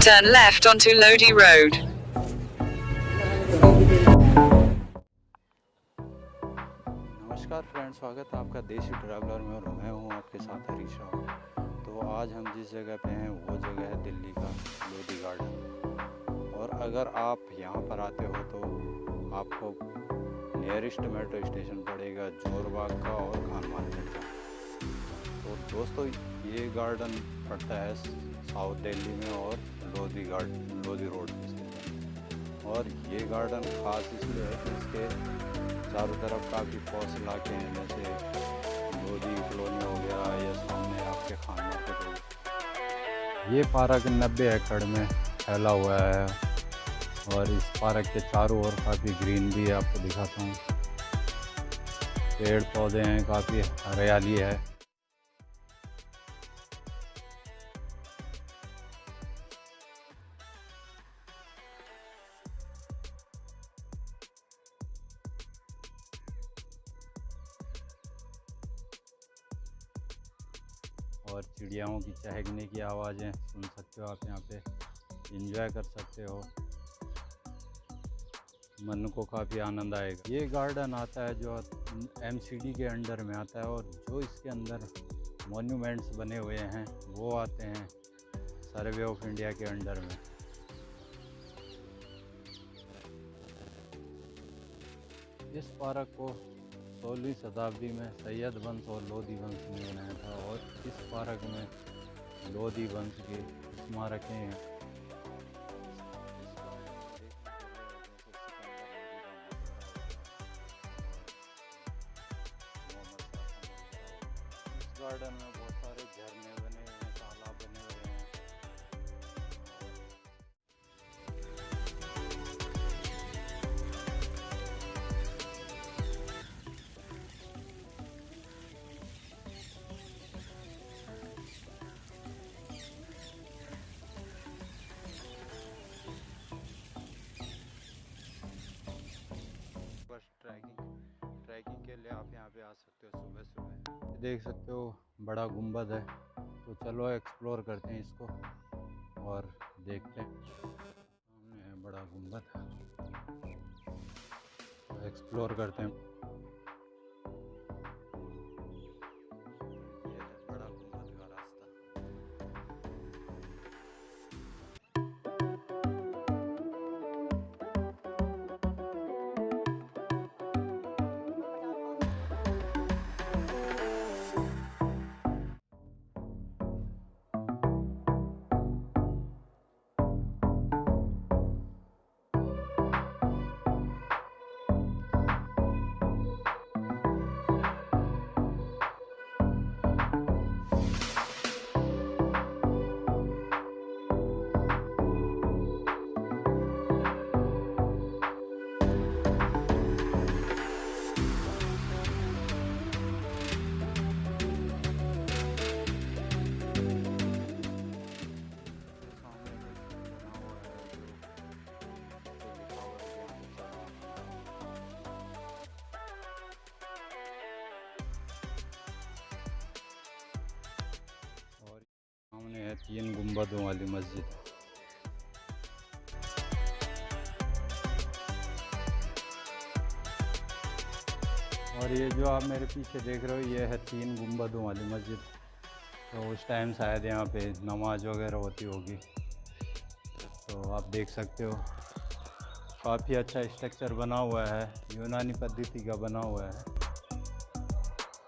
Turn left onto Lodi Road. नमस्कार friends, स्वागत है आपका देसी ट्रैवलर में और मैं हूं आपके साथ हरीश राव। तो आज हम जिस जगह पे हैं वो जगह है दिल्ली का लोधी गार्डन। और अगर आप यहां पर आते हो तो आपको नियरेस्ट मेट्रो स्टेशन पड़ेगा जोरबाग का और खान मार्केट का। तो दोस्तों, ये गार्डन पड़ता है साउथ दिल्ली में और लोधी रोड पे स्थित है। और ये गार्डन ख़ास इसलिए है कि इसके चारों तरफ काफ़ी पॉश इलाके हैं, जैसे लोधी कॉलोनी हो गया या सामने आपके खान मार्केट हो गया। ये पार्क 90 एकड़ में फैला हुआ है और इस पार्क के चारों ओर काफ़ी ग्रीन भी है। आपको दिखाता हूँ, पेड़ पौधे हैं, काफ़ी हरियाली है। और चिड़ियाओं की चहकने की आवाज़ें सुन सकते हो आप, यहाँ पे एंजॉय कर सकते हो, मन को काफ़ी आनंद आएगा। ये गार्डन आता है जो एमसीडी के अंडर में आता है, और जो इसके अंदर मॉन्यूमेंट्स बने हुए हैं वो आते हैं सर्वे ऑफ इंडिया के अंडर में। इस पार्क को 16वीं शताब्दी में सैयद वंश और लोधी वंश ने बनाया था, और इस पार्क में लोधी वंश के स्मारकें हैं। इस गार्डन में बहुत सारे झरने बने हुए हैं, तालाब बने हुए हैं। ट्रैकिंग के लिए आप यहाँ पे आ सकते हो सुबह सुबह। देख सकते हो बड़ा गुंबद है, तो चलो एक्सप्लोर करते हैं इसको और देखते हैं। सामने है बड़ा गुंबद, तो एक्सप्लोर करते हैं। ये है बड़ा गुंबद का रास्ता। सामने है 3 गुंबदों वाली मस्जिद। और ये जो आप मेरे पीछे देख रहे हो, ये है 3 गुंबदों वाली मस्जिद। तो उस टाइम शायद यहाँ पे नमाज वगैरह होती होगी। तो आप देख सकते हो काफ़ी अच्छा स्ट्रक्चर बना हुआ है, यूनानी पद्धति का बना हुआ है।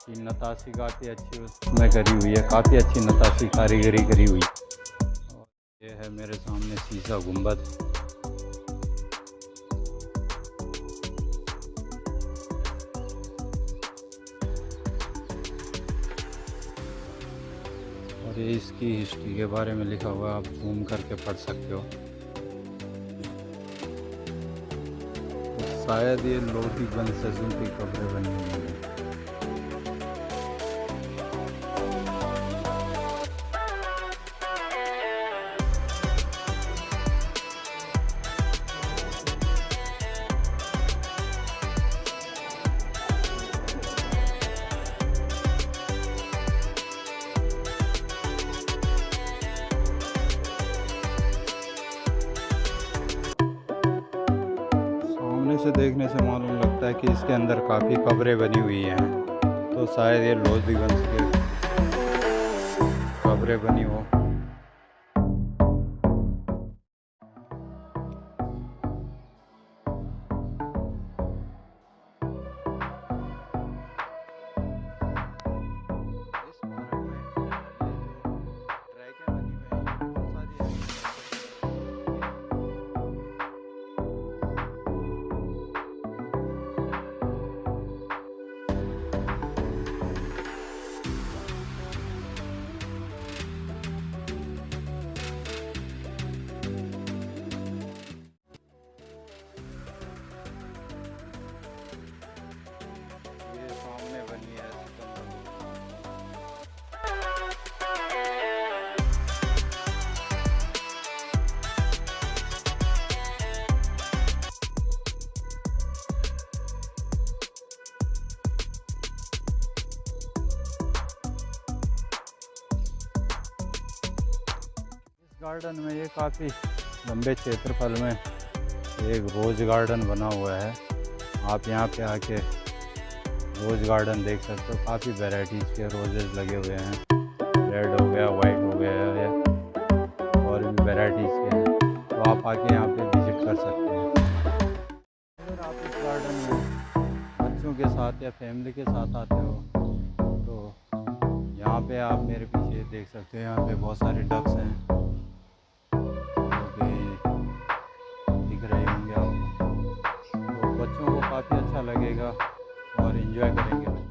की नताशी काफ़ी अच्छी उसमें करी हुई है, काफ़ी अच्छी नताशी कारीगरी करी हुई है। और ये है मेरे सामने शीशा गुंबद। और ये इसकी हिस्ट्री के बारे में लिखा हुआ है, आप जूम करके पढ़ सकते हो। तो शायद ये लोधी वंशजों की कब्रें बनी हुई हैं। से देखने से मालूम लगता है कि इसके अंदर काफ़ी कब्रें बनी हुई हैं, तो शायद ये लोधी वंश के कब्रें बनी हो। गार्डन में ये काफ़ी लंबे क्षेत्रफल में एक रोज़ गार्डन बना हुआ है। आप यहाँ पे आके रोज़ गार्डन देख सकते हो। काफ़ी वैरायटीज़ के रोजेज़ लगे हुए हैं। रेड हो गया, वाइट हो गया है, और भी वैराइटीज़ के हैं। तो आप आके यहाँ पे विज़िट कर सकते हैं। अगर आप इस गार्डन में बच्चों के साथ या फैमिली के साथ आते हो तो यहाँ पे आप मेरे पीछे देख सकते हो। यहाँ पे बहुत सारे डक्स हैं, दिख रहे होंगे आपको। तो बच्चों को काफ़ी अच्छा लगेगा और इन्जॉय करेंगे बच्चे।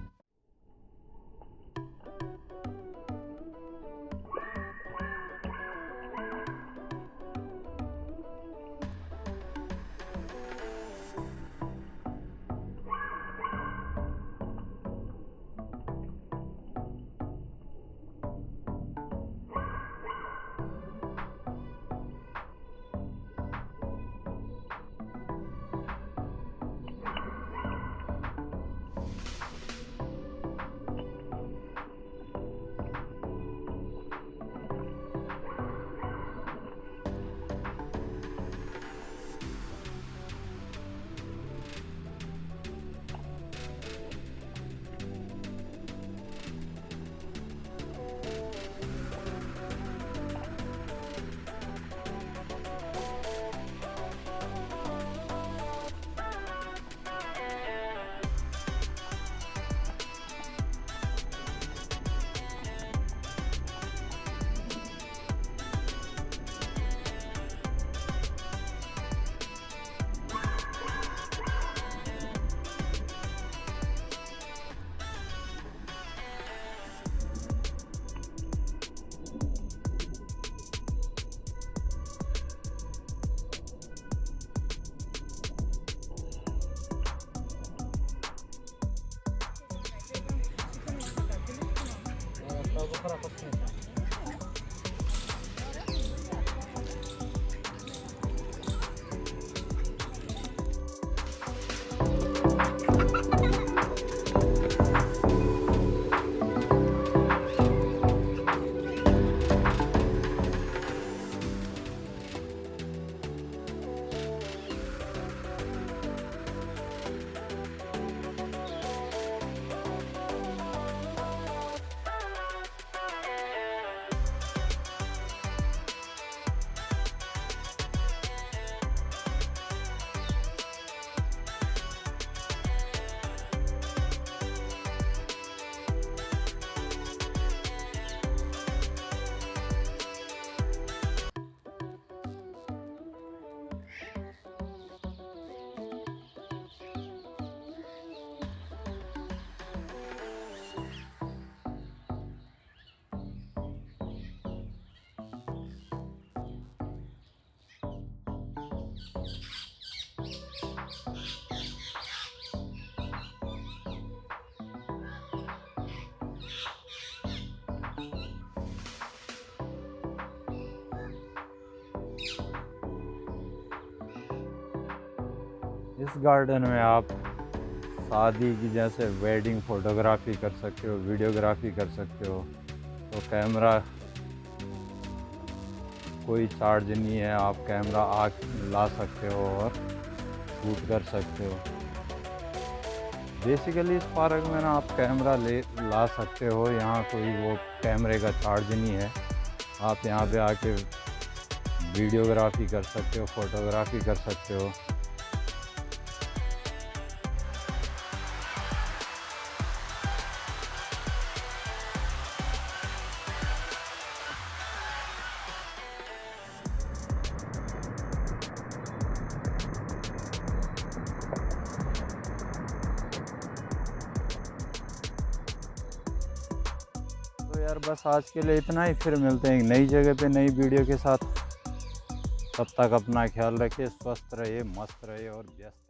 इस गार्डन में आप शादी की जैसे वेडिंग फोटोग्राफी कर सकते हो, वीडियोग्राफी कर सकते हो। तो कैमरा कोई चार्ज नहीं है, आप कैमरा ला सकते हो और शूट कर सकते हो। बेसिकली इस पार्क में ना आप कैमरा ला सकते हो, यहाँ कोई वो कैमरे का चार्ज नहीं है। आप यहाँ पे आके वीडियोग्राफी कर सकते हो, फोटोग्राफी कर सकते हो। तो यार बस आज के लिए इतना ही, फिर मिलते हैं एक नई जगह पे नई वीडियो के साथ। तब तक अपना ख्याल रखिए, स्वस्थ रहिए, मस्त रहिए और व्यस्त।